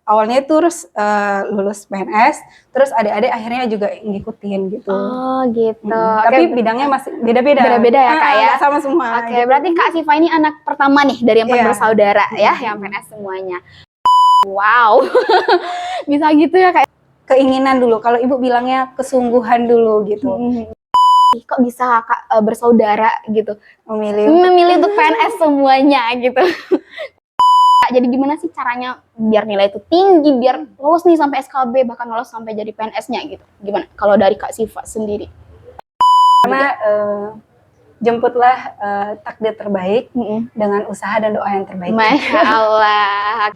awalnya itu terus lulus PNS, terus adik-adik akhirnya juga ngikutin gitu. Oh gitu. Tapi bidangnya masih beda-beda. Beda-beda ya Kak ya. Nggak sama semua. Oke, berarti Kak Siva ini anak pertama nih dari 4 bersaudara ya, yang PNS semuanya. Wow, bisa gitu ya Kak. Keinginan dulu, kalau ibu bilangnya kesungguhan dulu gitu. Kok bisa Kak bersaudara gitu Memilih untuk PNS semuanya gitu. Jadi gimana sih caranya biar nilai itu tinggi, biar lolos nih sampai SKB, bahkan lolos sampai jadi PNS-nya gitu? Gimana kalau dari Kak Siva sendiri? Karena jemputlah takdir terbaik dengan usaha dan doa yang terbaik. Masya Allah.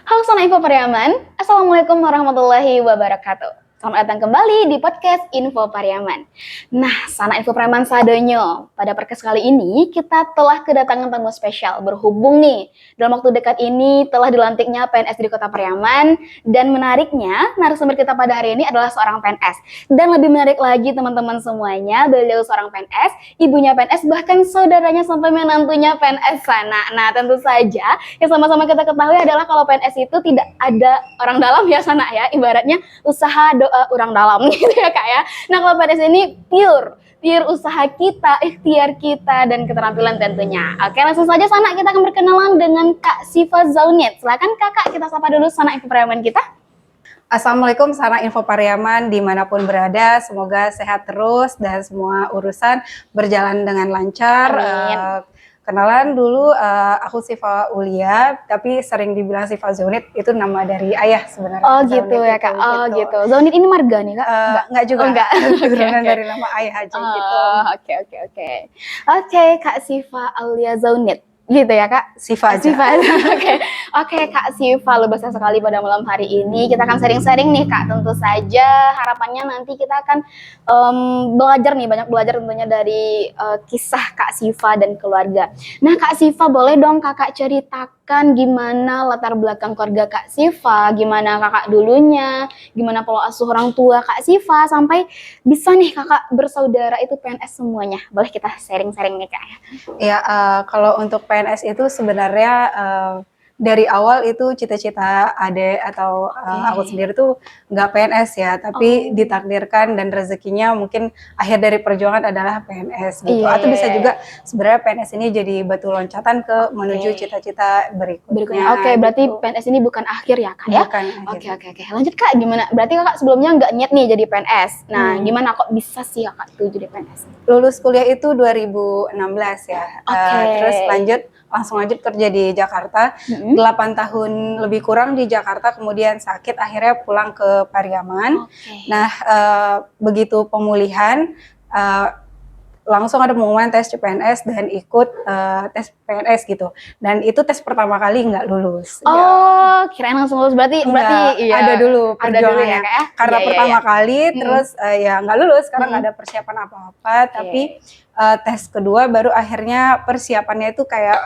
Halo Sana Info Pariaman, Assalamualaikum warahmatullahi wabarakatuh. Selamat datang kembali di podcast Info Pariaman. Nah, Sana Info Pariaman sadonyo, pada podcast kali ini kita telah kedatangan tamu spesial. Berhubung nih, dalam waktu dekat ini telah dilantiknya PNS di Kota Pariaman. Dan menariknya, narasumber kita pada hari ini adalah seorang PNS. Dan lebih menarik lagi teman-teman semuanya, beliau seorang PNS, ibunya PNS, bahkan saudaranya sampai menantunya PNS Sana. Nah, tentu saja yang sama-sama kita ketahui adalah kalau PNS itu tidak ada orang dalam ya Sana ya, ibaratnya usaha doa orang dalam gitu ya Kak ya. Nah kalau PNS ini pure usaha kita, ikhtiar kita, dan keterampilan tentunya. Oke, langsung saja Sana kita akan berkenalan dengan Kak Siva Zaunit. Silakan Kakak, kita sapa dulu Sana Info Pariaman kita. Assalamualaikum Sana Info Pariaman dimanapun berada, semoga sehat terus dan semua urusan berjalan dengan lancar. Kenalan dulu, aku Siva Ulia, tapi sering dibilang Siva Zaunit, itu nama dari ayah sebenarnya. Oh gitu Zaunit ya Kak, gitu. Zaunit ini marga nih Kak? Enggak juga, enggak. Turunan dari nama ayah aja gitu. Oke, Kak Siva Aulia Zaunit. Gitu ya Kak? Siva aja. Oke, Kak Siva, luar biasa sekali pada malam hari ini. Kita akan sharing-sharing nih Kak, tentu saja harapannya nanti kita akan belajar nih, banyak belajar tentunya dari kisah Kak Siva dan keluarga. Nah Kak Siva, boleh dong Kakak ceritakan gimana latar belakang keluarga Kak Siva, gimana Kakak dulunya, gimana pola asuh orang tua Kak Siva, sampai bisa nih Kakak bersaudara itu PNS semuanya. Boleh kita sharing-sharing nih Kak ya? Ya, kalau untuk PNS itu sebenarnya dari awal itu cita-cita adek atau aku sendiri tuh nggak PNS ya, tapi ditakdirkan dan rezekinya mungkin akhir dari perjuangan adalah PNS gitu. Atau bisa juga sebenarnya PNS ini jadi batu loncatan ke menuju cita-cita berikutnya. Oke, berarti gitu. PNS ini bukan akhir ya Kak ya? Bukan. Oke. Lanjut Kak, gimana? Berarti Kakak sebelumnya nggak niat nih jadi PNS. Nah, gimana kok bisa sih Kakak tuh jadi PNS? Lulus kuliah itu 2016 ya. Terus langsung lanjut kerja di Jakarta, 8 tahun lebih kurang di Jakarta, kemudian sakit, akhirnya pulang ke Pariaman. Nah, begitu pemulihan, langsung ada pengumuman tes CPNS dan ikut tes PNS gitu. Dan itu tes pertama kali nggak lulus. Kirain langsung lulus, berarti iya, ada dulu perjuangannya. Ya, karena pertama kali, terus ya nggak lulus karena nggak ada persiapan apa-apa, tapi tes kedua baru akhirnya persiapannya itu kayak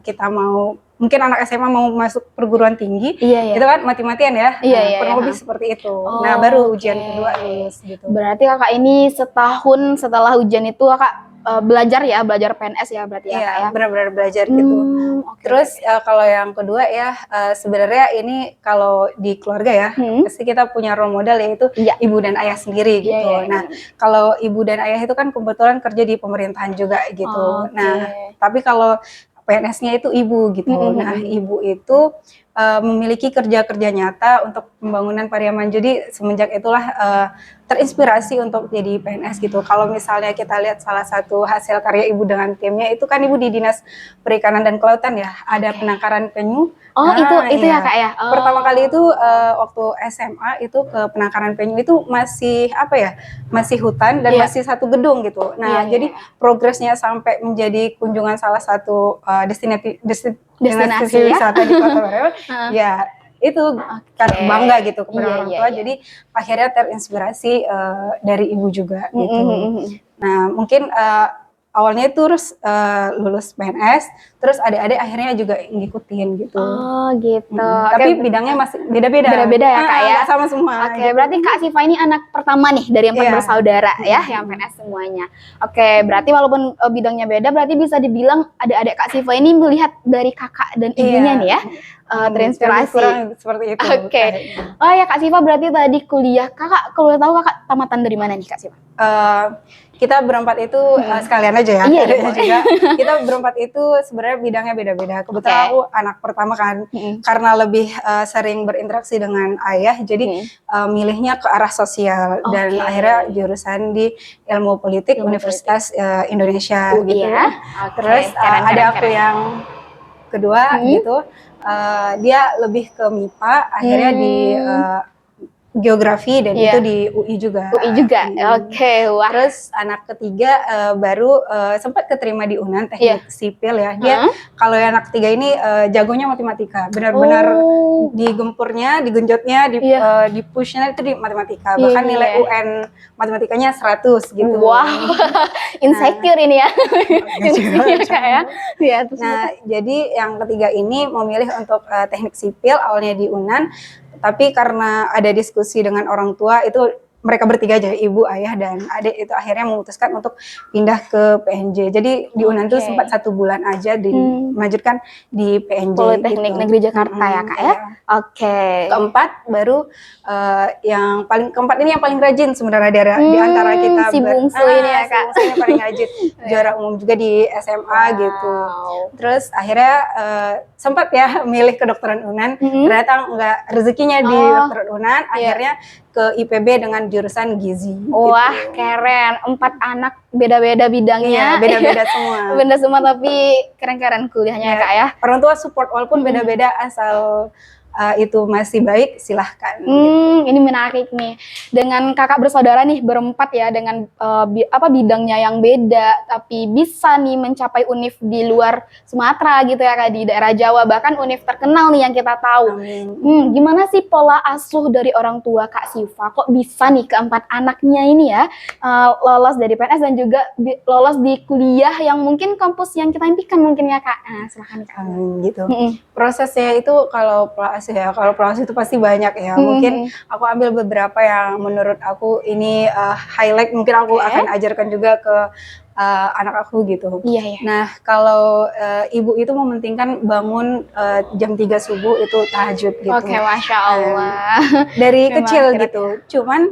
kita mau, mungkin anak SMA mau masuk perguruan tinggi, itu kan mati-matian ya, kurang lebih seperti itu. Nah baru ujian kedua lulus gitu. Berarti Kakak ini setahun setelah ujian itu Kakak belajar PNS ya berarti ya Kak ya? Benar-benar belajar gitu. Terus kalau yang kedua ya, sebenarnya ini kalau di keluarga ya, pasti kita punya role model, yaitu ibu dan ayah sendiri gitu. Nah, kalau ibu dan ayah itu kan kebetulan kerja di pemerintahan juga gitu. Nah, tapi kalau PNS-nya itu ibu gitu. Nah, ibu itu memiliki kerja-kerja nyata untuk pembangunan Pariaman. Jadi semenjak itulah terinspirasi untuk jadi PNS gitu. Kalau misalnya kita lihat salah satu hasil karya ibu dengan timnya, itu kan ibu di Dinas Perikanan dan Kelautan ya, ada penangkaran penyu. Itu ya Kak ya? Pertama kali itu waktu SMA itu ke penangkaran penyu itu masih masih hutan dan masih satu gedung gitu. Nah jadi progresnya sampai menjadi kunjungan salah satu destinasi wisata di Kota Pariaman, ya itu karena bangga gitu kepada orang tua. Jadi akhirnya terinspirasi dari ibu juga gitu. Nah mungkin awalnya itu terus lulus PNS, terus adik-adik akhirnya juga ngikutin gitu. Oh gitu. Tapi bidangnya masih beda-beda. Beda-beda ya Kak ya? Nggak sama semua. Oke, berarti Kak Siva ini anak pertama nih dari 4 bersaudara ya, yang PNS semuanya. Oke, berarti walaupun bidangnya beda, berarti bisa dibilang adik-adik Kak Siva ini melihat dari kakak dan ibunya nih ya, terinspirasi. Seperti itu. Oke. Oh ya Kak Siva, berarti tadi kuliah. Kakak kalau tahu kakak tamatan dari mana nih Kak Siva? Kita berempat itu sekalian aja ya. Iya, juga. Kita berempat itu sebenarnya bidangnya beda-beda. Kebetulan aku anak pertama kan, karena lebih sering berinteraksi dengan ayah, jadi milihnya ke arah sosial dan akhirnya jurusan di ilmu politik Universitas Indonesia gitu. Terus ada aku yang kedua gitu, dia lebih ke MIPA, akhirnya di geografi dan itu di UI juga. Oke, wah. Terus anak ketiga baru sempat keterima di UNAN teknik sipil ya. Dia kalau yang anak ketiga ini jagonya matematika. Benar-benar digempurnya, digenjotnya, di pushnya itu di matematika. Bahkan nilai UN matematikanya 100 gitu. Wow. Insecure ini ya. Insecure ya. Nah, jadi yang ketiga ini memilih untuk teknik sipil awalnya di UNAN. Tapi karena ada diskusi dengan orang tua itu mereka bertiga aja, ibu, ayah, dan adik itu akhirnya memutuskan untuk pindah ke PNJ. Jadi di UNAN itu sempat 1 bulan aja melanjutkan di PNJ. Politeknik gitu. Negeri Jakarta ya Kak ya? Oke. Keempat baru keempat ini yang paling rajin sebenarnya di antara kita. Si bungsu ini ya Kak? Si bungsu yang paling rajin. Juara umum juga di SMA gitu. Terus akhirnya sempat ya milih kedokteran UNAN. Ternyata nggak rezekinya di kedokteran UNAN. Akhirnya ke IPB dengan jurusan gizi. Wah, gitu. Keren. 4 anak beda-beda bidangnya. Iya, beda-beda semua. Beda semua tapi keren-keren kuliahnya ya Kak ya. Orang tua support walaupun beda-beda asal itu masih baik, silahkan. Ini menarik nih. Dengan kakak bersaudara nih berempat ya dengan bidangnya yang beda, tapi bisa nih mencapai univ di luar Sumatera gitu ya Kak, di daerah Jawa, bahkan univ terkenal nih yang kita tahu. Gimana sih pola asuh dari orang tua Kak Siva? Kok bisa nih keempat anaknya ini ya lolos dari PNS dan juga lolos di kuliah yang mungkin kampus yang kita impikan mungkin ya Kak. Nah, silakan Kak. Gitu. Prosesnya itu kalau proses itu pasti banyak ya. Mungkin aku ambil beberapa yang menurut aku ini highlight, mungkin aku akan ajarkan juga ke anak aku gitu. Nah, kalau ibu itu mementingkan bangun jam 3 subuh itu tahajud gitu. Masya Allah. Dari kecil gitu. Cuman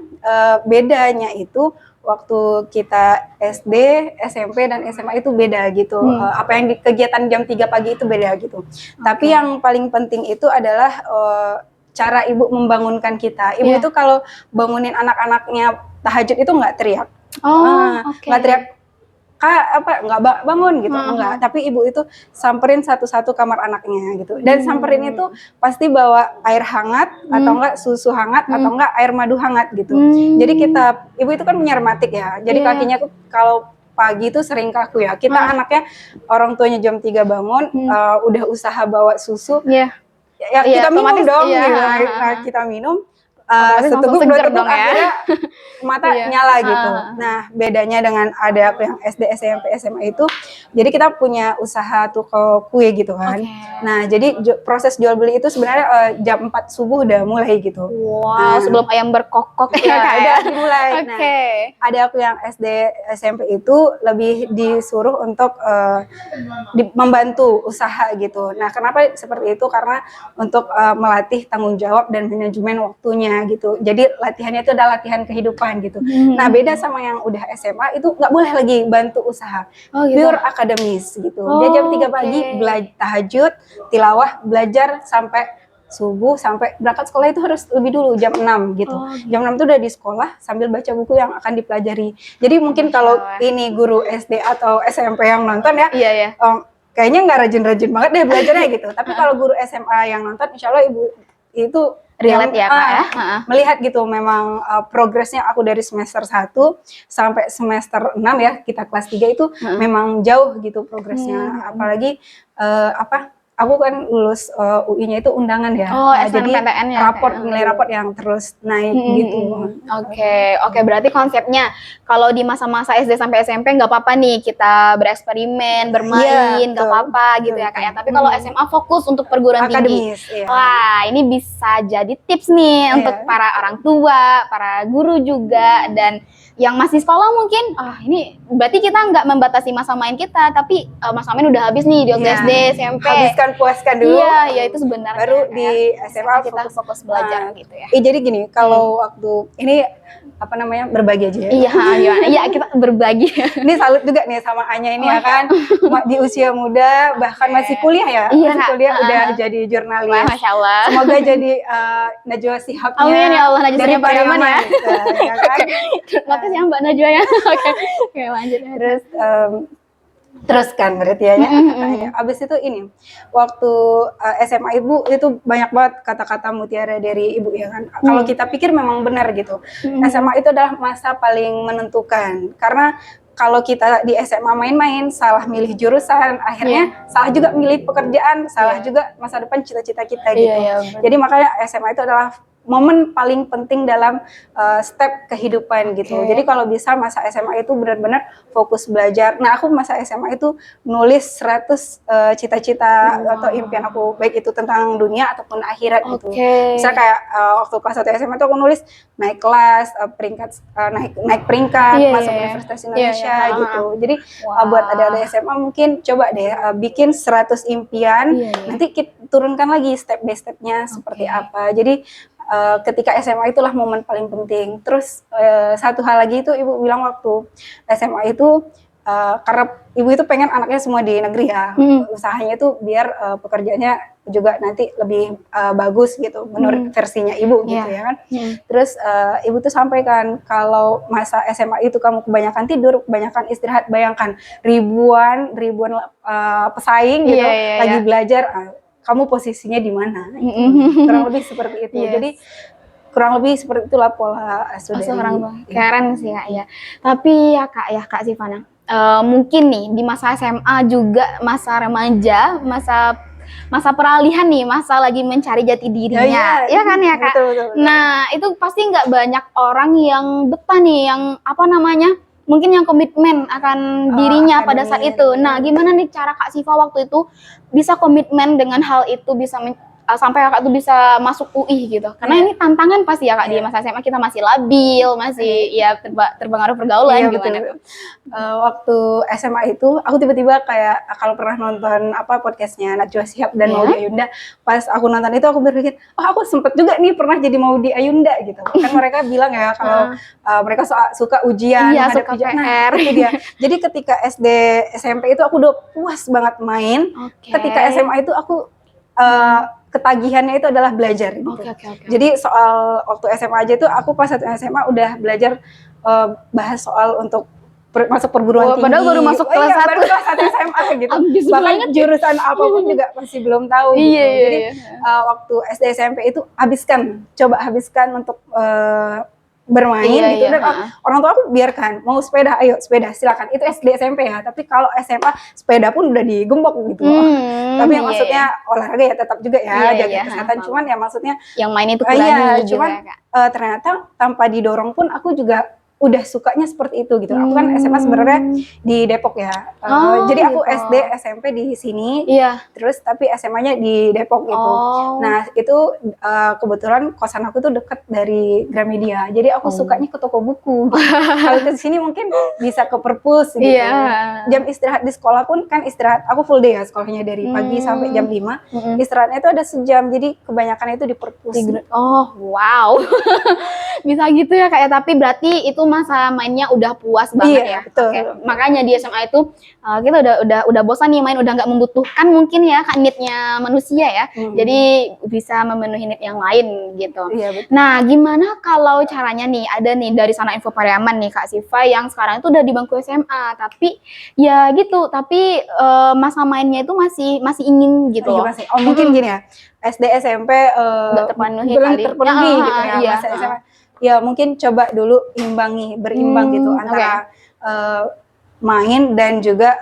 bedanya itu waktu kita SD, SMP, dan SMA itu beda gitu. Apa yang di kegiatan jam 3 pagi itu beda gitu. Tapi yang paling penting itu adalah cara ibu membangunkan kita. Ibu itu kalau bangunin anak-anaknya tahajud itu nggak teriak. Nggak teriak, Kak, nggak bangun gitu, enggak. Tapi ibu itu samperin satu-satu kamar anaknya gitu. Dan samperin itu pasti bawa air hangat, atau enggak susu hangat, atau enggak air madu hangat gitu. Jadi ibu itu kan punya rematik ya. Jadi kakinya tuh kalau pagi itu sering kaku ya. Kita anaknya orang tuanya jam 3 bangun, udah usaha bawa susu. Ya kita minum dong gitu. Nah, kita minum. Seteguk dua teguk akhirnya mata nyala gitu. Nah, bedanya dengan ada yang SD, SMP, SMA itu, jadi kita punya usaha toko kue gitu kan. Nah, jadi proses jual beli itu sebenarnya jam 4 subuh udah mulai gitu. Wow, sebelum ayam berkokok ya udah dimulai. Nah, ada aku yang SD, SMP itu lebih disuruh untuk membantu usaha gitu. Nah, kenapa seperti itu? Karena untuk melatih tanggung jawab dan manajemen waktunya gitu. Jadi latihannya itu adalah latihan kehidupan gitu. Nah, beda sama yang udah SMA itu nggak boleh lagi bantu usaha. Pure akademis gitu. Dia jam 3 pagi tahajud, tilawah, belajar sampai subuh, sampai berangkat sekolah itu harus lebih dulu jam 6 gitu. Jam 6 itu udah di sekolah sambil baca buku yang akan dipelajari. Jadi mungkin kalau ini guru SD atau SMP yang nonton ya, kayaknya nggak rajin-rajin banget deh belajarnya gitu. Tapi kalau guru SMA yang nonton, insya Allah ibu itu relate ya Kak ya? Melihat gitu memang progresnya aku dari semester 1 sampai semester 6 ya, kita kelas 3 itu memang jauh gitu progresnya. Apalagi aku kan lulus UI-nya itu undangan ya. Jadi SNMPTN-nya nilai raport yang terus naik gitu. Oke, berarti konsepnya kalau di masa-masa SD sampai SMP nggak apa-apa nih kita bereksperimen, bermain, nggak apa-apa gitu ya Kak ya. Tapi kalau SMA fokus untuk perguruan tinggi. Iya. Wah, ini bisa jadi tips nih untuk para orang tua, para guru juga, dan yang masih sekolah mungkin, ini berarti kita nggak membatasi masa main kita, tapi masa main udah habis nih di waktu SD, SMP. Habiskan, puaskan dulu. Iya, itu sebenarnya. Baru di SMA kita fokus belajar gitu ya. Jadi gini, kalau waktu ini berbagi aja ya. Iya, kita berbagi. Ini salut juga nih sama Anya ini ya kan, di usia muda bahkan masih kuliah ya. Masih kuliah udah jadi jurnalis. Masya Allah. Semoga jadi Najwa Shihab-nya. Amin ya Allah, Najwa dari Pariaman ya. Ya kan? Makasih ya Mbak Najwa ya. Oke, lanjut. Terus kan berarti ya. Abis itu ini, waktu SMA Ibu itu banyak banget kata-kata mutiara dari Ibu ya kan. Kalau kita pikir memang benar gitu. SMA itu adalah masa paling menentukan. Karena kalau kita di SMA main-main, salah milih jurusan, akhirnya salah juga milih pekerjaan, salah juga masa depan cita-cita kita gitu. Jadi makanya SMA itu adalah momen paling penting dalam step kehidupan gitu. Jadi kalau bisa masa SMA itu benar-benar fokus belajar. Nah, aku masa SMA itu nulis 100 cita-cita atau impian aku, baik itu tentang dunia ataupun akhirat gitu. Misalnya kayak waktu kelas 1 SMA itu aku nulis naik kelas, naik peringkat, masuk Universitas Indonesia gitu. Jadi buat adik-adik SMA mungkin coba deh bikin 100 impian, nanti kita turunkan lagi step by stepnya seperti apa. Jadi ketika SMA itulah momen paling penting. Terus satu hal lagi itu Ibu bilang waktu SMA itu karena Ibu itu pengen anaknya semua di negeri ya, usahanya itu biar pekerjaannya juga nanti lebih bagus gitu menurut versinya Ibu gitu ya kan. Terus Ibu tuh sampaikan kalau masa SMA itu kamu kebanyakan tidur, kebanyakan istirahat, bayangkan ribuan pesaing gitu lagi belajar, kamu posisinya di mana? Kurang lebih seperti itu. Jadi kurang lebih seperti itulah pola asuh orang tua. Keren sih Kak ya. Tapi ya Kak Sivana, mungkin nih di masa SMA juga masa remaja, masa peralihan nih, masa lagi mencari jati dirinya, ya kan ya Kak? Betul. Nah itu pasti nggak banyak orang yang betah nih, yang mungkin yang komitmen akan dirinya pada saat itu. Nah, gimana nih cara Kak Siva waktu itu bisa komitmen dengan hal itu, bisa sampai Kakak tuh bisa masuk UI gitu? Karena ini tantangan pasti ya Kak, di masa SMA kita masih labil, masih terpengaruh pergaulan gimana? Waktu SMA itu aku tiba-tiba kayak kalau pernah nonton podcastnya Najwa Shihab dan Maudy Ayunda, pas aku nonton itu aku berpikir, aku sempet juga nih pernah jadi Maudy Ayunda gitu. Kan mereka bilang ya kalau mereka suka ujian, suka PR. Itu dia. Jadi ketika SD SMP itu aku udah puas banget main. Ketika SMA itu aku ketagihannya itu adalah belajar gitu. Jadi soal waktu SMA aja itu aku pas 1 SMA udah belajar bahas soal untuk masuk perguruan tinggi. Padahal baru masuk kelas 1. Baru kelas 1 SMA gitu. Bahkan jurusan apapun juga masih belum tahu gitu. Jadi waktu SD SMP itu coba habiskan untuk bermain gitu. Dan orang tua aku biarkan, mau sepeda, ayo sepeda silakan. Itu SD SMP ya, tapi kalau SMA sepeda pun udah digembok gitu. Tapi yang maksudnya olahraga ya tetap juga ya, jaga kesehatan. Cuman ya maksudnya yang main itu kurangi cuman ternyata tanpa didorong pun aku juga udah sukanya seperti itu gitu. Aku kan SMA sebenarnya di Depok ya. Jadi aku SD, SMP di sini. Terus tapi SMA-nya di Depok gitu. Nah, itu kebetulan kosan aku tuh deket dari Gramedia. Jadi aku sukanya ke toko buku. Kalau ke sini mungkin bisa ke perpus gitu. Jam istirahat di sekolah pun kan istirahat aku full day ya sekolahnya dari pagi sampai jam 5. Istirahatnya itu ada sejam. Jadi kebanyakan itu di perpus. Wow. Bisa gitu ya Kak ya. Tapi berarti itu masa mainnya udah puas banget ya. Betul. Makanya di SMA itu kita udah bosan nih main, udah nggak membutuhkan mungkin ya need-nya manusia ya. Jadi bisa memenuhi need yang lain gitu. Nah, gimana kalau caranya nih, ada nih dari Sana Info Pariaman nih Kak Siva yang sekarang itu udah di bangku SMA, tapi ya gitu, tapi masa mainnya itu masih ingin gitu. Mungkin gini ya. SD SMP belum terpenuhi gitu ya masa SMA. Ya mungkin coba dulu berimbang gitu antara main dan juga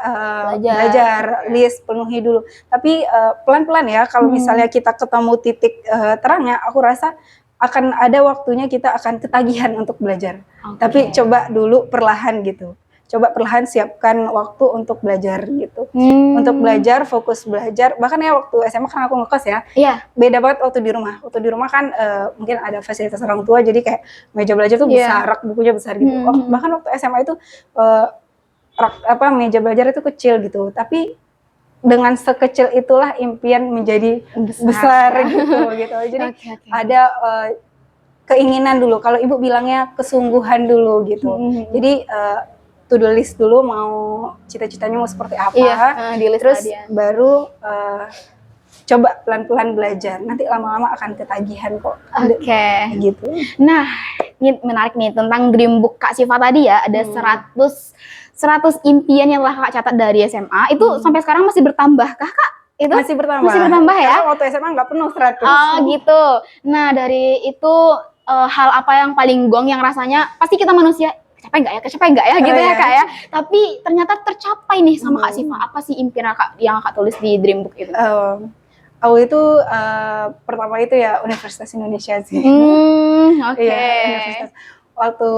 belajar, list penuhi dulu. Tapi pelan-pelan ya, kalau misalnya kita ketemu titik terangnya, aku rasa akan ada waktunya kita akan ketagihan untuk belajar. Tapi coba dulu perlahan gitu. Coba perlahan siapkan waktu untuk belajar gitu. Untuk belajar, fokus belajar. Bahkan ya waktu SMA kan aku ngekos ya. Beda banget waktu di rumah. Waktu di rumah kan mungkin ada fasilitas orang tua, jadi kayak meja belajar tuh besar, rak bukunya besar gitu. Bahkan waktu SMA itu meja belajar itu kecil gitu. Tapi dengan sekecil itulah impian menjadi besar gitu. Jadi ada keinginan dulu. Kalau ibu bilangnya kesungguhan dulu gitu. Jadi to-do list dulu, mau cita-citanya mau seperti apa, terus baru coba pelan-pelan belajar. Nanti lama-lama akan ketagihan kok. Gitu. Nah, ini menarik nih tentang dream book Kak Syifa tadi ya. Ada 100 impian yang telah Kakak catat dari SMA. Itu sampai sekarang masih bertambah kah Kak? Itu masih bertambah ya? Karena waktu SMA nggak penuh 100. Gitu. Nah, dari itu hal apa yang paling gong yang rasanya pasti kita manusia kecapai nggak ya gitu ya Kak ya. Tapi ternyata tercapai nih sama Kak Syifa. Apa sih impian yang Kak tulis di dream book itu? Aku itu pertama itu ya Universitas Indonesia sih. Universitas. Waktu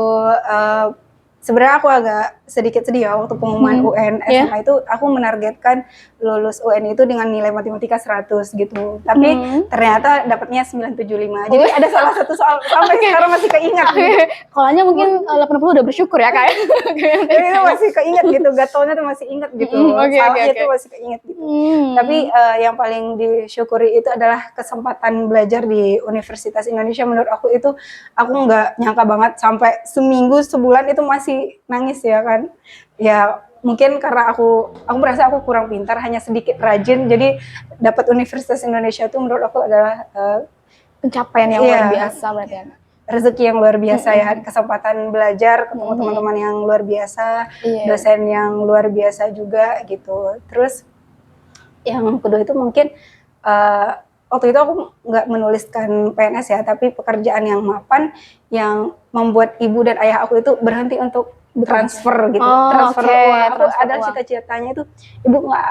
sebenarnya aku agak sedikit sedih ya waktu pengumuman UN SMA itu aku menargetkan lulus UN itu dengan nilai matematika 100 gitu. Tapi ternyata dapatnya 975. Jadi ada salah satu soal sampai sekarang masih keingat. Kalanya mungkin 80 udah bersyukur ya Kak. Itu masih keingat gitu, gatonya tuh masih ingat gitu. Salahnya itu masih keingat gitu. Tapi yang paling disyukuri itu adalah kesempatan belajar di Universitas Indonesia. Menurut aku itu aku nggak nyangka banget sampai seminggu sebulan itu masih nangis ya kan. Ya mungkin karena aku merasa aku kurang pintar, hanya sedikit rajin, jadi dapat Universitas Indonesia itu menurut aku adalah pencapaian yang luar biasa berarti ya. Rezeki yang luar biasa ya, kesempatan belajar, ketemu teman-teman yang luar biasa, dosen yang luar biasa juga gitu. Terus yang kedua itu mungkin waktu itu aku nggak menuliskan PNS ya, tapi pekerjaan yang mapan yang membuat ibu dan ayah aku itu berhenti untuk transfer gitu, transfer uang. Aku ada cita-citanya itu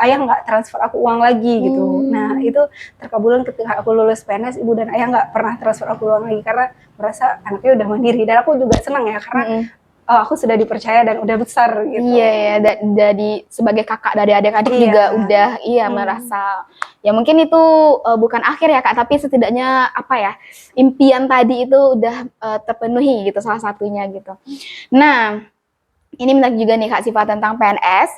ayah nggak transfer aku uang lagi gitu. Nah itu terkabulkan ketika aku lulus PNS, ibu dan ayah nggak pernah transfer aku uang lagi karena merasa anaknya udah mandiri. Dan aku juga senang ya karena aku sudah dipercaya dan udah besar gitu. Jadi sebagai kakak dari adik-adik juga udah merasa ya mungkin itu bukan akhir ya Kak, tapi setidaknya apa ya, impian tadi itu udah terpenuhi gitu, salah satunya gitu. Nah, ini menarik juga nih Kak Syifa tentang PNS.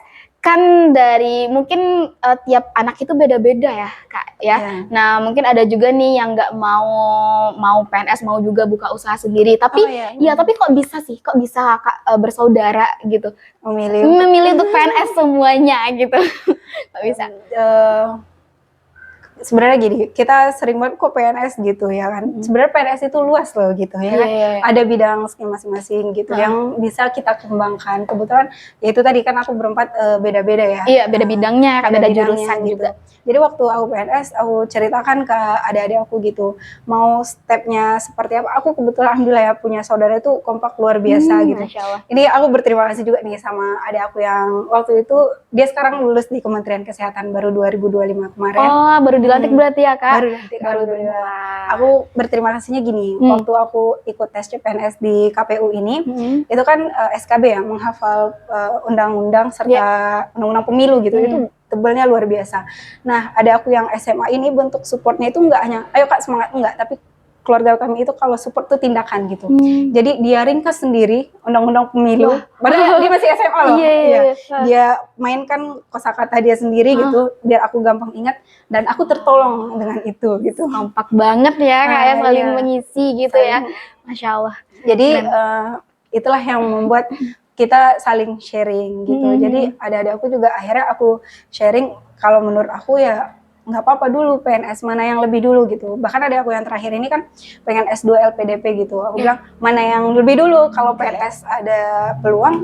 Kan dari mungkin tiap anak itu beda-beda ya Kak ya. Nah mungkin ada juga nih yang nggak mau PNS, mau juga buka usaha sendiri. Tapi tapi kok bisa Kak bersaudara gitu memilih untuk PNS semuanya gitu. Kok bisa? Sebenarnya gini, kita sering banget kok PNS gitu ya kan. Sebenarnya PNS itu luas loh gitu ya kan. Ada bidang skill masing-masing gitu yang bisa kita kembangkan. Kebetulan ya itu tadi kan aku berempat beda-beda ya. Iya, beda bidangnya, beda jurusan gitu. juga. Jadi waktu aku PNS, aku ceritakan ke adik-adik aku gitu, mau stepnya seperti apa. Aku kebetulan alhamdulillah ya punya saudara itu kompak luar biasa gitu. Ini aku berterima kasih juga nih sama adik aku yang waktu itu, dia sekarang lulus di Kementerian Kesehatan baru 2025 kemarin. Baru dilantik berarti ya Kak? Baru dilantik. Aku berterima kasihnya gini, waktu aku ikut tes CPNS di KPU ini, itu kan SKB ya, menghafal undang-undang serta undang-undang pemilu gitu, itu tebalnya luar biasa. Nah, ada aku yang SMA ini bentuk supportnya itu nggak hanya, ayo Kak semangat, enggak, tapi keluarga kami itu kalau support tuh tindakan gitu. Jadi dia ringkas sendiri undang-undang pemilu. Padahal dia masih SMA loh. Dia mainkan kosakata dia sendiri gitu, biar aku gampang ingat dan aku tertolong dengan itu gitu. Kompak banget ya kayak saling mengisi gitu ya. Masya Allah. Jadi itulah yang membuat kita saling sharing gitu. Jadi adik-adik aku juga akhirnya aku sharing kalau menurut aku ya nggak apa-apa dulu PNS, mana yang lebih dulu gitu. Bahkan ada aku yang terakhir ini kan pengen S2 LPDP gitu. Aku bilang mana yang lebih dulu, kalau PNS ada peluang,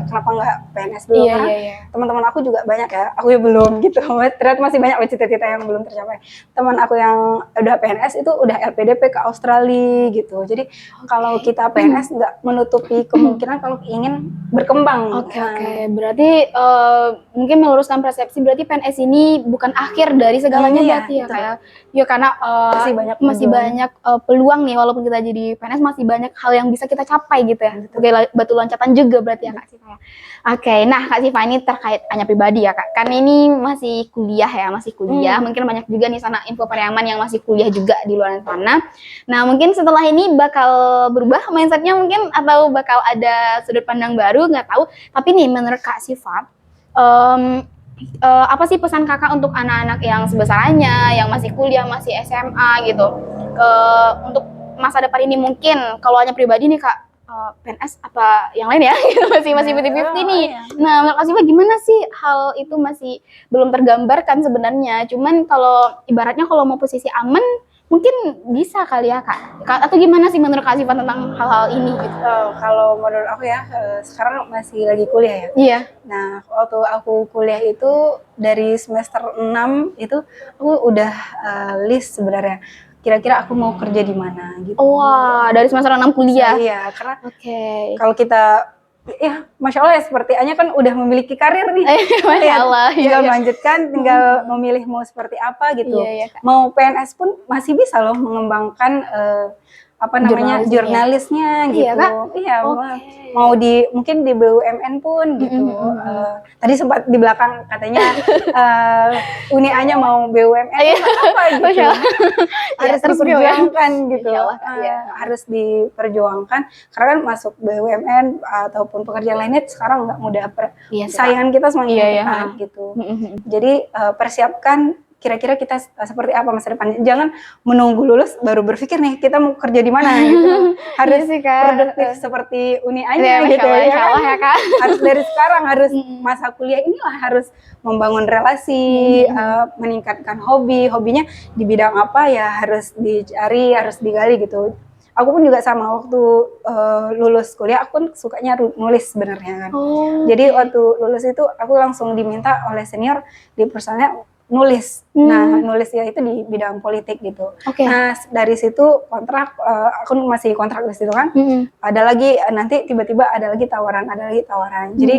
kenapa nggak PNS dulu? Karena teman-teman aku juga banyak ya, aku ya belum gitu. Ternyata masih banyak cita-cita yang belum tercapai. Teman aku yang udah PNS itu udah LPDP ke Australia gitu. Jadi kalau kita PNS nggak menutupi kemungkinan kalau ingin berkembang. Oke. Berarti mungkin meluruskan persepsi, berarti PNS ini bukan akhir dari segalanya berarti ya kayak ya karena masih banyak peluang nih, walaupun kita jadi PNS masih banyak hal yang bisa kita capai gitu ya. Sebagai batu loncatan juga berarti ya Kak Siva ya. Oke, nah Kak Siva ini terkait Anya pribadi ya Kak. Kan ini masih kuliah ya, mungkin banyak juga nih sana info Pariaman yang masih kuliah juga di luar sana. Nah, mungkin setelah ini bakal berubah mindsetnya mungkin, atau bakal ada sudut pandang baru, nggak tahu. Tapi nih menurut Kak Siva, apa sih pesan kakak untuk anak-anak yang sebesarannya, yang masih kuliah, masih SMA gitu, untuk masa depan ini? Mungkin kalau hanya pribadi nih Kak, PNS apa yang lain ya, masih 50-50 nih. Nah, menurut Kak Siva gimana sih hal itu? Masih belum tergambarkan sebenarnya. Cuman kalau ibaratnya kalau mau posisi aman, mungkin bisa kali ya Kak. Atau gimana sih menurut Kak Siva tentang hal-hal ini gitu? Kalau menurut aku ya, sekarang masih lagi kuliah ya. Iya. Nah, waktu aku kuliah itu dari semester 6 itu aku udah list sebenarnya. Kira-kira aku mau kerja di mana gitu. Wah, dari semester 6 kuliah. Iya, karena kalau kita ya Masya Allah ya, seperti Anya kan udah memiliki karir nih. Masya Allah. Tinggal melanjutkan, tinggal memilih mau seperti apa gitu. Mau PNS pun masih bisa loh mengembangkan jurnalisnya gitu. Iya, mau mungkin di BUMN pun gitu. Tadi sempat di belakang katanya Uni Anya mau BUMN, apa gitu. Harus diperjuangkan gitu. Harus diperjuangkan karena kan masuk BUMN ataupun pekerjaan lainnya sekarang nggak mudah. Saingan kita semakin ketat gitu. Jadi persiapkan kira-kira kita seperti apa masa depannya. Jangan menunggu lulus baru berpikir nih kita mau kerja di mana gitu. Harus produktif seperti Uni Anya gitu ya kan? Harus dari sekarang, harus masa kuliah inilah harus membangun relasi, meningkatkan hobinya di bidang apa ya harus dicari, harus digali gitu. Aku pun juga sama, waktu lulus kuliah aku pun sukanya nulis sebenarnya kan. Jadi waktu lulus itu aku langsung diminta oleh senior di perusahaannya nulis. Nah, nulisnya itu di bidang politik gitu. Nah, dari situ kontrak, aku masih kontrak di situ kan. Ada lagi nanti tiba-tiba ada lagi tawaran. Jadi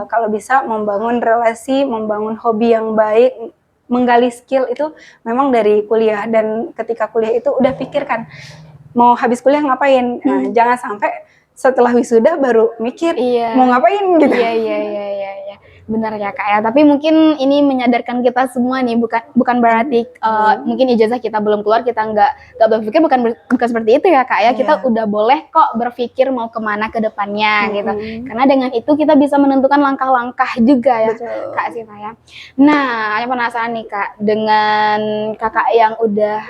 kalau bisa membangun relasi, membangun hobi yang baik, menggali skill itu memang dari kuliah. Dan ketika kuliah itu udah pikirkan mau habis kuliah ngapain. Nah, jangan sampai setelah wisuda baru mikir mau ngapain gitu. Iya. Benar ya Kak ya. Tapi mungkin ini menyadarkan kita semua nih, bukan berarti mungkin ijazah kita belum keluar kita nggak berpikir, bukan seperti itu ya Kak ya. Kita udah boleh kok berpikir mau kemana ke depannya gitu. Karena dengan itu kita bisa menentukan langkah-langkah juga ya. Kak Siva ya. Nah, yang penasaran nih Kak, dengan kakak yang udah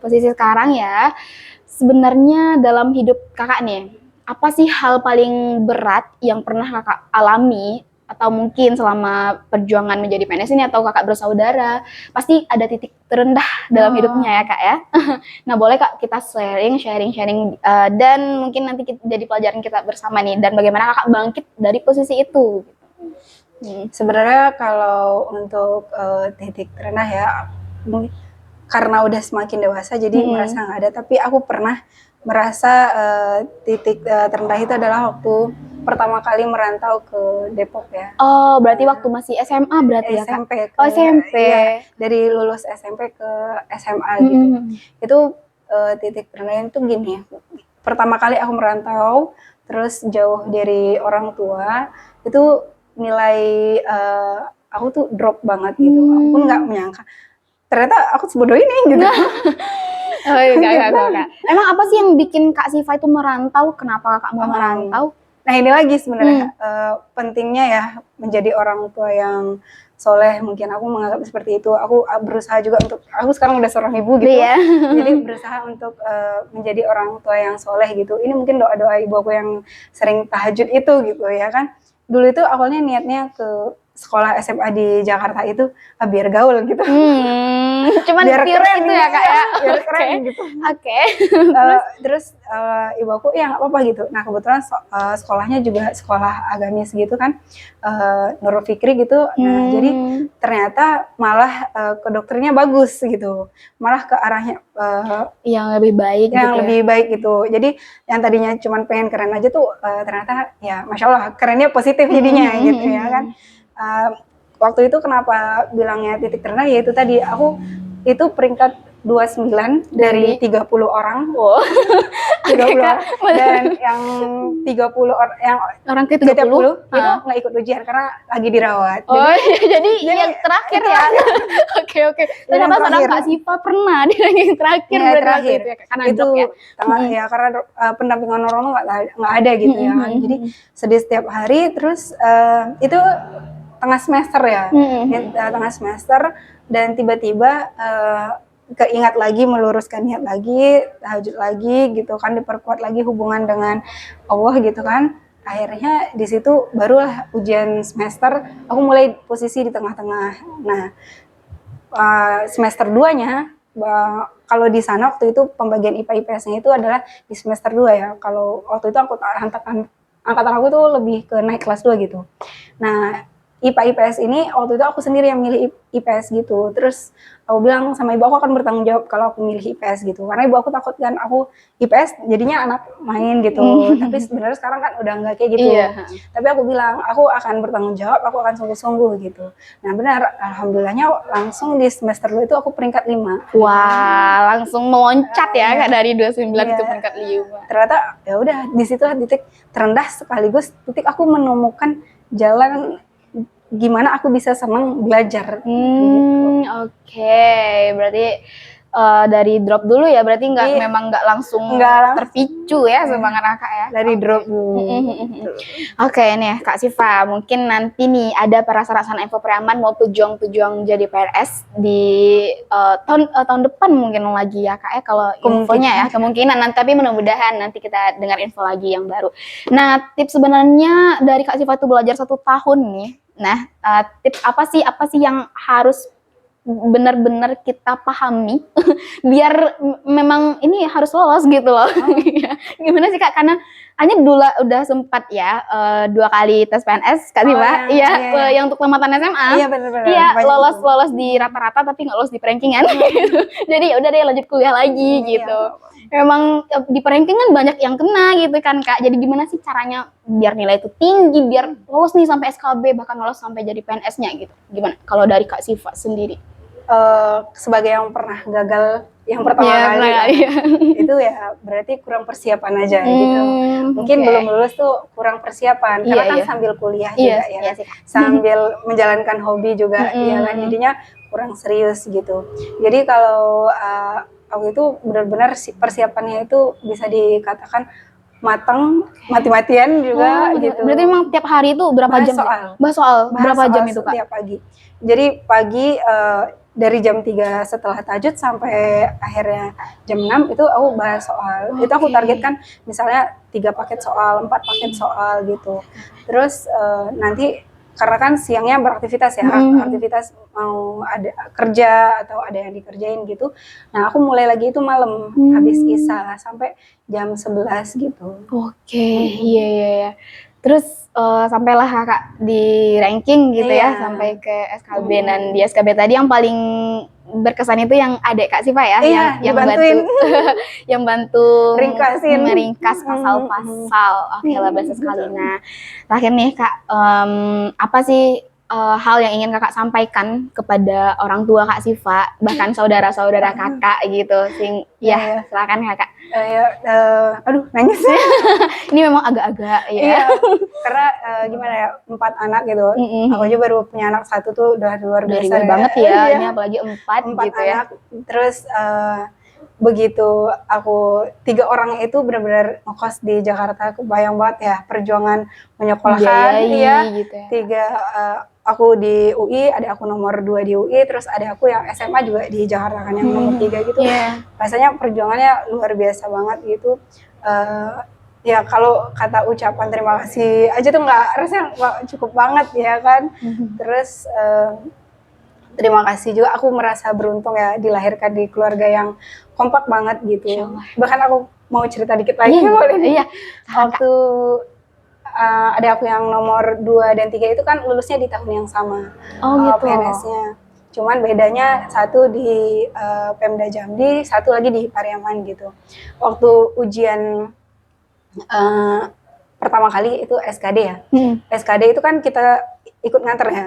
posisi sekarang ya, sebenarnya dalam hidup kakak nih, apa sih hal paling berat yang pernah kakak alami, atau mungkin selama perjuangan menjadi PNS ini, atau kakak bersaudara, pasti ada titik terendah dalam hidupnya ya Kak ya. Nah, boleh Kak kita sharing dan mungkin nanti jadi pelajaran kita bersama nih, dan bagaimana kakak bangkit dari posisi itu. Sebenarnya kalau untuk titik terendah ya, karena udah semakin dewasa jadi merasa nggak ada, tapi aku pernah merasa titik terendah itu adalah waktu pertama kali merantau ke Depok ya. Oh, berarti waktu masih SMA berarti SMP, ya Kak? SMP. Iya, dari lulus SMP ke SMA gitu. Itu titik terendahnya itu gini ya. Pertama kali aku merantau, terus jauh dari orang tua, itu nilai aku tuh drop banget gitu. Aku pun nggak menyangka. Ternyata aku sebodoh ini gitu. Kak. Emang apa sih yang bikin Kak Siva itu merantau? Kenapa Kakak mau merantau? Nah, ini lagi sebenarnya pentingnya ya menjadi orang tua yang soleh. Mungkin aku menganggap seperti itu. Aku berusaha juga aku sekarang udah seorang ibu gitu. Jadi berusaha untuk menjadi orang tua yang soleh gitu. Ini mungkin doa-doa ibu aku yang sering tahajud itu gitu ya kan. Dulu itu awalnya niatnya ke sekolah SMA di Jakarta itu biar gaul gitu. Cuman biar keren itu ya Kak ya. Biar keren gitu. Oke. Terus ibu aku ya nggak apa-apa gitu. Nah kebetulan sekolahnya juga sekolah agamis gitu kan, Nurul Fikri gitu. Nah jadi ternyata malah kedokternya bagus gitu, malah ke arahnya yang lebih baik. Yang gitu lebih baik gitu. Jadi yang tadinya cuman pengen keren aja tuh ternyata ya masya Allah kerennya positif jadinya gitu ya kan. Waktu itu kenapa bilangnya titik terendah, ya itu tadi aku itu peringkat 29 dari 30 orang. Wow. 30 orang. Dan yang 30 orang ke 30 itu nggak ikut ujian karena lagi dirawat. Oh jadi yang terakhir ya. Oke. Ternyata saudara Kak Siva pernah di yang terakhir. Ya, terakhir. Itu ya, karena itu drop ya. Ya karena pendampingan orang nggak ada gitu ya kan. Jadi sedih setiap hari. Terus itu tengah semester ya, tengah semester, dan tiba-tiba keingat lagi, meluruskan niat lagi, tahajud lagi gitu kan, diperkuat lagi hubungan dengan Allah gitu kan. Akhirnya di situ barulah ujian semester aku mulai posisi di tengah-tengah. Nah semester 2-nya kalau di sana waktu itu pembagian IPA IPS-nya itu adalah di semester 2 ya. Kalau waktu itu angkatan aku tuh lebih ke naik kelas 2 gitu. Nah IPA IPS ini waktu itu aku sendiri yang milih IPS gitu. Terus aku bilang sama ibu aku akan bertanggung jawab kalau aku milih IPS gitu. Karena ibu aku takut kan aku IPS jadinya anak main gitu. Tapi sebenarnya sekarang kan udah nggak kayak gitu. Tapi aku bilang aku akan bertanggung jawab, aku akan sungguh-sungguh gitu. Nah benar, alhamdulillahnya langsung di semester 2 itu aku peringkat 5. Wah, langsung meloncat ya Kak, dari 29 ke peringkat 5. Ternyata ya udah di situ titik terendah sekaligus titik aku menemukan jalan gimana aku bisa senang belajar. Oke. Berarti dari drop dulu ya, berarti memang nggak langsung terpicu ya semangat Kakak ya. Dari drop dulu. Oke nih Kak Siva, mungkin nanti nih ada perasaan info Priaman mau pejuang-pejuang jadi PNS di tahun depan mungkin lagi ya Kak ya, kalau infonya ya, kemungkinan nanti, tapi mudah-mudahan nanti kita dengar info lagi yang baru. Nah tips sebenarnya dari Kak Siva itu belajar 1 tahun nih. Nah, tips apa sih yang harus benar-benar kita pahami biar memang ini harus lolos gitu loh. Gimana sih Kak? Karena hanya dulu udah sempat ya 2 kali tes PNS Kak Siva. Yang untuk tamatan SMA. Iya benar-benar. Iya, lolos di rata-rata tapi nggak lolos di rankingan. Jadi udah deh lanjut kuliah lagi gitu. Memang di rankingan banyak yang kena gitu kan Kak. Jadi gimana sih caranya biar nilai itu tinggi, biar lolos nih sampai SKB, bahkan lolos sampai jadi PNS-nya gitu. Gimana kalau dari Kak Siva sendiri? Sebagai yang pernah gagal yang pertama kali itu ya berarti kurang persiapan aja gitu. Mungkin belum lulus tuh kurang persiapan karena kan sambil kuliah juga ya, sambil menjalankan hobi juga ya kan, jadinya kurang serius gitu. Jadi kalau aku itu benar-benar persiapannya itu bisa dikatakan matang, mati-matian juga gitu. Berarti memang tiap hari itu berapa jam? Bahas soal berapa jam itu Kak? Tiap pagi. Jadi pagi dari jam 3 setelah tahajud sampai akhirnya jam 6 itu aku bahas soal. Itu aku targetkan misalnya 3 paket soal, 4 paket soal gitu. Terus nanti karena kan siangnya beraktivitas ya, aktivitas mau ada kerja atau ada yang dikerjain gitu. Nah aku mulai lagi itu malam habis isya sampai jam 11 gitu. Iya. Terus sampailah Kakak di ranking gitu ya, sampai ke SKB. Dan di SKB tadi yang paling berkesan itu yang adik Kak Siva ya, yang bantu meringkas pasal-pasal. Oke lah, bahasa sekali. Nah, terakhir nih Kak, apa sih hal yang ingin Kakak sampaikan kepada orang tua Kak Siva, bahkan saudara-saudara Kakak gitu? Silakan Kakak. Aduh nangis. Ini memang agak-agak ya. Karena gimana ya, 4 anak gitu. Aku aja baru punya anak 1 tuh udah luar biasa banget ya. Ini apalagi 4 gitu anak. Ya. Terus begitu aku 3 orang itu benar-benar ngekos di Jakarta, kebayang banget ya perjuangan menyekolahkan gitu ya. 3 aku di UI, ada aku nomor 2 di UI, terus ada aku yang SMA juga di Jakarta kan yang nomor 3 gitu. Rasanya perjuangannya luar biasa banget gitu. Ya kalau kata ucapan terima kasih aja tuh rasanya nggak cukup banget ya kan. Terus terima kasih juga, aku merasa beruntung ya dilahirkan di keluarga yang kompak banget gitu. Bahkan aku mau cerita dikit lagi boleh nih. Iya. Waktu ada aku yang nomor 2 dan 3 itu kan lulusnya di tahun yang sama. Gitu. PNS-nya. Cuman bedanya satu di Pemda Jambi, satu lagi di Pariaman gitu. Waktu ujian pertama kali itu SKD ya. SKD itu kan kita ikut nganter ya.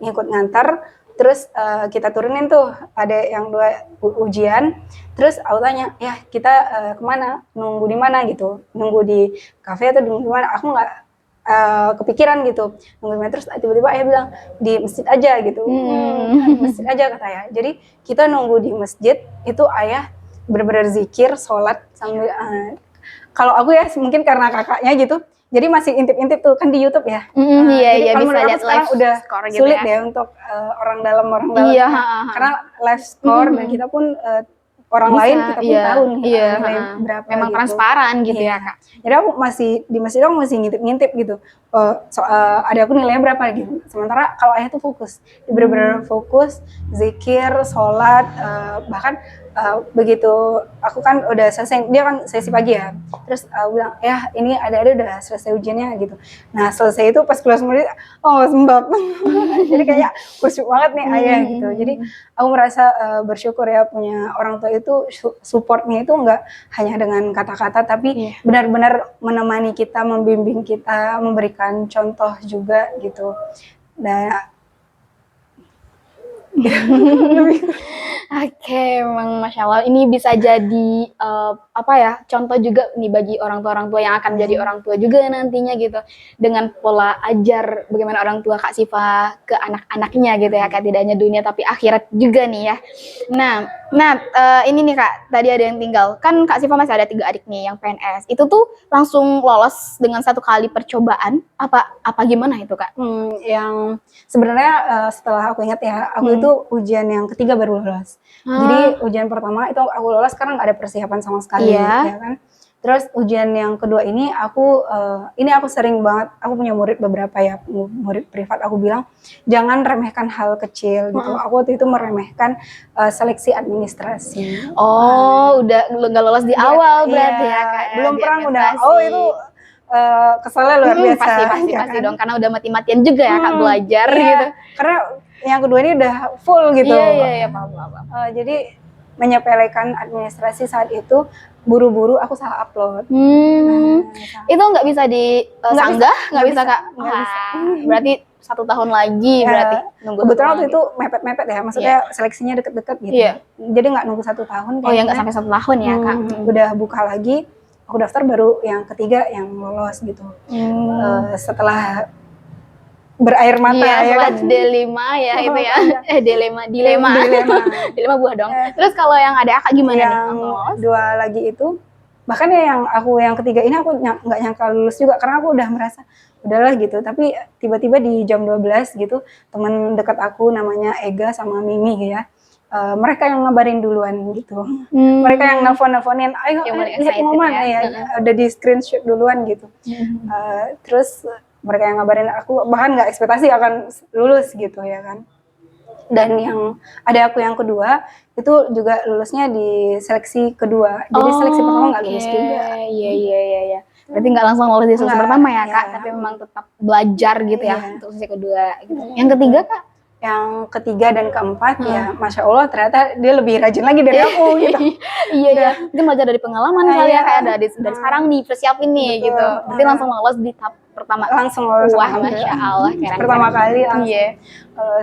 Ikut nganter, terus kita turunin tuh, ada yang 2 ujian. Terus aku tanya, ya kita kemana? Nunggu di mana gitu? Nunggu di kafe atau nunggu di mana? Aku nggak kepikiran gitu. Nunggu di mana, terus tiba-tiba ayah bilang di masjid aja gitu. Di masjid aja kata ayah. Jadi kita nunggu di masjid, itu ayah benar-benar zikir, sholat sambil kalau aku ya mungkin karena kakaknya gitu, jadi masih intip-intip tuh kan di YouTube ya. Iya, kalau bisa menurut lihat aku sekarang udah gitu sulit ya untuk orang dalam Iya, karena live score dan kita pun orang bisa, lain kita pun tahu nih nilai berapa. Memang gitu. transparan gitu ya Kak. Jadi aku masih di masjid, aku masih ngintip-ngintip gitu. Ada aku nilainya berapa gitu. Sementara kalau ayah tuh fokus, dia benar-benar fokus, zikir, sholat, bahkan begitu aku kan udah selesai, dia kan sesi pagi ya, terus aku bilang ya ini ada udah selesai ujiannya gitu. Nah selesai itu pas kelas murid, sembab. Jadi kayak khusyuk banget nih ayah gitu. Jadi aku merasa bersyukur ya punya orang tua itu, supportnya itu nggak hanya dengan kata-kata, tapi benar-benar menemani kita, membimbing kita, memberikan contoh juga gitu. Nah Oke, memang Masya Allah ini bisa jadi contoh juga nih bagi orang tua yang akan jadi orang tua juga nantinya gitu, dengan pola ajar bagaimana orang tua Kak Siva ke anak-anaknya gitu ya Kak, tidak hanya dunia tapi akhirat juga nih ya. Nah ini nih Kak, tadi ada yang tinggal, kan Kak Siva masih ada 3 adik nih yang PNS, itu tuh langsung lolos dengan 1 kali percobaan apa gimana itu Kak? Yang sebenarnya setelah aku ingat ya, aku itu ujian yang ketiga baru lolos. Jadi ujian pertama itu aku lolos karena nggak ada persiapan sama sekali, ya kan. Terus ujian yang kedua ini aku sering banget, aku punya murid beberapa ya, murid privat, aku bilang jangan remehkan hal kecil gitu. Aku waktu itu meremehkan seleksi administrasi. Udah nggak lolos di awal berarti ya Kak. Belum pernah udah, itu keselnya luar biasa. Pasti dong, karena udah mati-matian juga ya Kak belajar gitu. Karena yang kedua ini udah full gitu. Iya, paham. Jadi menyepelekan administrasi saat itu, buru-buru aku salah upload. Itu nggak bisa disanggah, nggak bisa Kak. Berarti 1 tahun lagi berarti nunggu. Kebetulan waktu itu mepet-mepet ya, maksudnya seleksinya deket-deket gitu. Jadi nggak nunggu 1 tahun. Nggak sampai 1 tahun ya Kak. Udah buka lagi, aku daftar baru yang ketiga yang lolos gitu. Setelah berair mata ya kan. D5 ya itu ya. Dilema buah dong. Terus kalau yang ada Kakak gimana yang nih? 2 lagi itu, bahkan ya yang ketiga ini aku nggak nyangka lulus juga, karena aku udah merasa udahlah gitu. Tapi tiba-tiba di jam 12 gitu, teman dekat aku namanya Ega sama Mimi ya, mereka yang ngabarin duluan gitu. Mereka yang nelfonin, ayo lihat pengumuman ya, udah di screenshot duluan gitu. Terus mereka yang ngabarin aku, bahkan nggak ekspektasi akan lulus gitu ya kan. Dan yang ada aku yang kedua itu juga lulusnya di seleksi kedua, jadi seleksi pertama nggak lulus juga. Iya. Berarti nggak langsung lulus di seleksi pertama ya Kak, tapi memang tetap belajar gitu ya untuk seleksi kedua gitu. Yang ketiga Kak? Yang ketiga dan keempat ya Masya Allah ternyata dia lebih rajin lagi dari aku gitu. Iya. Mungkin belajar dari pengalaman kali ya, kayak dari sekarang nih persiapin nih gitu. Berarti langsung lolos di tahap pertama. Langsung lolos. Wah Masya Allah. Pertama kali langsung.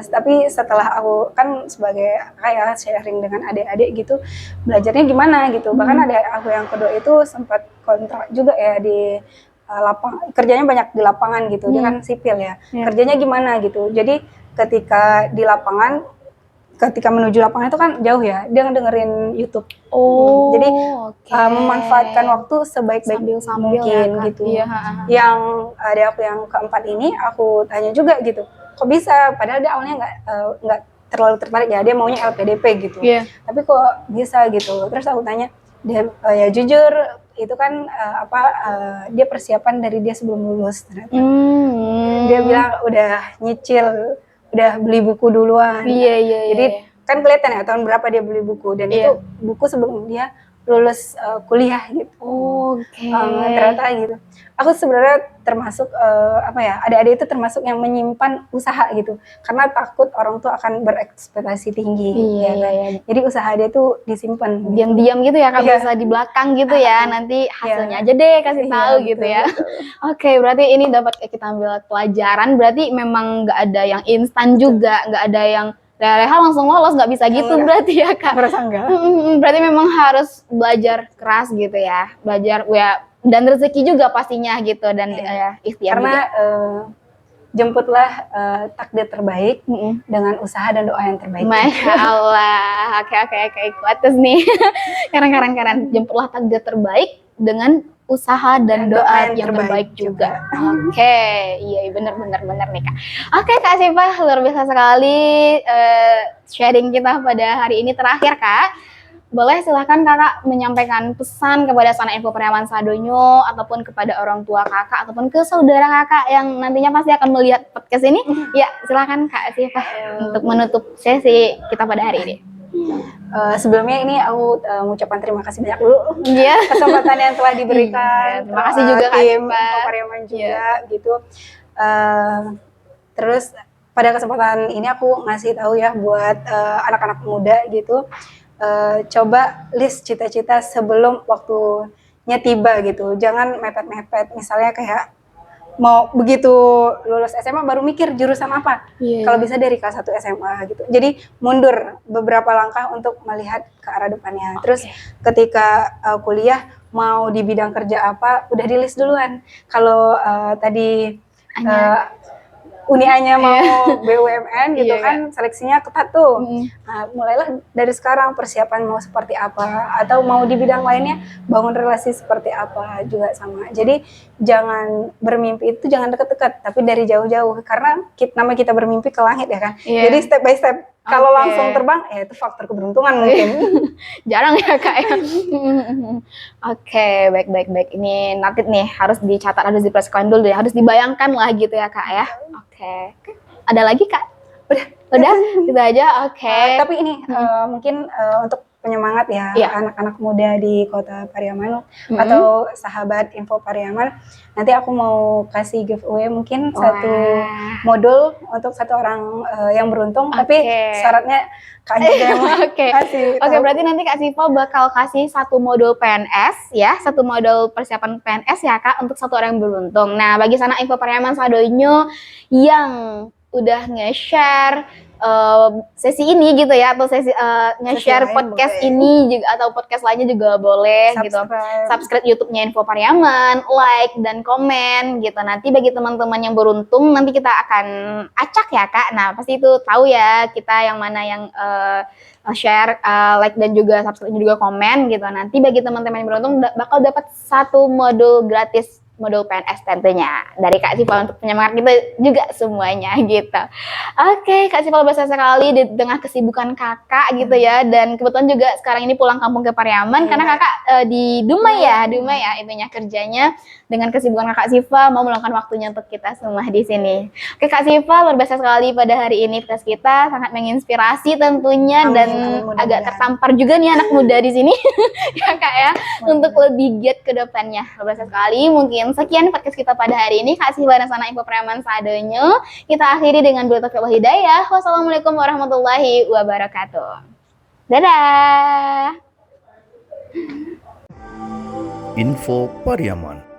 Tapi setelah aku kan sebagai kayak sharing dengan adik-adik gitu, belajarnya gimana gitu. Bahkan ada aku yang kedua itu sempat kontrak juga ya di kerjanya banyak di lapangan gitu. Dia kan sipil ya. Kerjanya gimana gitu. Jadi ketika di lapangan, ketika menuju lapangan itu kan jauh ya, dia dengerin YouTube. Jadi memanfaatkan waktu sebaik-baik mungkin ya, gitu. Yang ada aku yang keempat ini, aku tanya juga gitu, kok bisa? Padahal dia awalnya nggak terlalu tertarik ya, dia maunya LPDP gitu. Tapi kok bisa gitu? Terus aku tanya, dia ya jujur itu kan dia persiapan dari dia sebelum lulus ternyata. Dia bilang udah nyicil, udah beli buku duluan. Jadi kan kelihatan ya tahun berapa dia beli buku, dan itu buku sebelum dia lulus kuliah gitu. Ternyata gitu. Aku sebenarnya termasuk adik-adik itu termasuk yang menyimpan usaha gitu, karena takut orang tua akan berekspektasi tinggi. Jadi usaha dia tuh disimpan diam-diam gitu ya, Kak, bisa di belakang gitu ya, nanti hasilnya aja deh kasih tahu gitu ya. Oke, berarti ini dapat kita ambil pelajaran, berarti memang nggak ada yang instan juga, nggak ada yang leha langsung lolos, nggak bisa gitu berarti ya, Kak. Berarti memang harus belajar keras gitu ya, belajar ya, dan rezeki juga pastinya gitu, dan ikhtiar karena jemputlah takdir terbaik dengan usaha dan doa yang terbaik. Masya Allah. Oke, kuat nih. Keren. Jemputlah takdir terbaik dengan usaha dan doa yang terbaik juga. Oke, iya benar nih, Kak. Oke, Kak Syifa, luar biasa sekali sharing kita pada hari ini. Terakhir, Kak, boleh silahkan Kakak menyampaikan pesan kepada Sana Info Pariaman Sadonyo, ataupun kepada orang tua Kakak, ataupun ke saudara Kakak yang nantinya pasti akan melihat podcast ini. Ya, silahkan Kak Syifa untuk menutup sesi kita pada hari ini. Sebelumnya ini aku mengucapkan terima kasih banyak dulu kesempatan yang telah diberikan. Terima kasih juga Kak tim Info Pariaman juga gitu. Terus pada kesempatan ini aku ngasih tahu ya buat anak-anak muda gitu. Coba list cita-cita sebelum waktunya tiba gitu. Jangan mepet-mepet. Misalnya kayak mau begitu lulus SMA baru mikir jurusan apa. Kalau bisa dari kelas 1 SMA gitu. Jadi mundur beberapa langkah untuk melihat ke arah depannya. Terus ketika kuliah mau di bidang kerja apa, udah di list duluan. Kalau tadi Uni-nya mau BUMN gitu kan, seleksinya ketat tuh. Nah, mulailah dari sekarang persiapan mau seperti apa, atau mau di bidang lainnya bangun relasi seperti apa juga sama. Jadi jangan bermimpi itu jangan deket-deket, tapi dari jauh-jauh, karena nama kita bermimpi ke langit ya kan. Jadi step by step. Kalau langsung terbang, ya itu faktor keberuntungan mungkin. Jarang ya Kak ya. Oke, baik. Ini nanti nih harus dicatat, harus diplesetkan dulu ya, harus dibayangkan lah gitu ya Kak ya. Oke. Ada lagi Kak? Udah, gitu aja. Oke. Tapi ini mungkin untuk penyemangat ya anak-anak muda di Kota Pariaman atau sahabat Info Pariaman. Nanti aku mau kasih giveaway mungkin satu modul untuk satu orang yang beruntung, tapi syaratnya Kak juga yang kasih. Oke, berarti nanti Kak Syifa bakal kasih satu modul PNS ya, satu modul persiapan PNS ya Kak untuk satu orang yang beruntung. Nah, bagi Sana Info Pariaman Sadonyo yang udah nge-share sesi ini gitu ya, atau sesi nge-share podcast ini juga, atau podcast lainnya juga boleh gitu. Subscribe YouTube-nya Info Pariaman, like dan komen gitu. Nanti bagi teman-teman yang beruntung nanti kita akan acak ya Kak. Nah, pasti itu tahu ya kita yang mana yang share, like dan juga subscribe juga komen gitu. Nanti bagi teman-teman yang beruntung bakal dapat satu modul gratis, modul PNS tentunya dari Kak Syifa untuk penyemangat kita juga semuanya gitu. Oke, Kak Syifa luar biasa sekali di tengah kesibukan Kakak gitu ya, dan kebetulan juga sekarang ini pulang kampung ke Pariaman karena Kakak di Dumai ya itunya kerjanya. Dengan kesibukan Kak Syifa mau meluangkan waktunya untuk kita semua di sini. Oke, Kak Syifa luar biasa sekali pada hari ini, podcast kita sangat menginspirasi tentunya. Dan agak tertampar juga nih anak muda di sini ya Kak ya, untuk lebih giat ke depannya. Luar biasa sekali. Mungkin sekian podcast kita pada hari ini. Kak Syifa dan Sana Info Pariaman Sadonyo. Kita akhiri dengan doa taufiq wal hidayah. Wassalamualaikum warahmatullahi wabarakatuh. Dadah. Info Pariaman.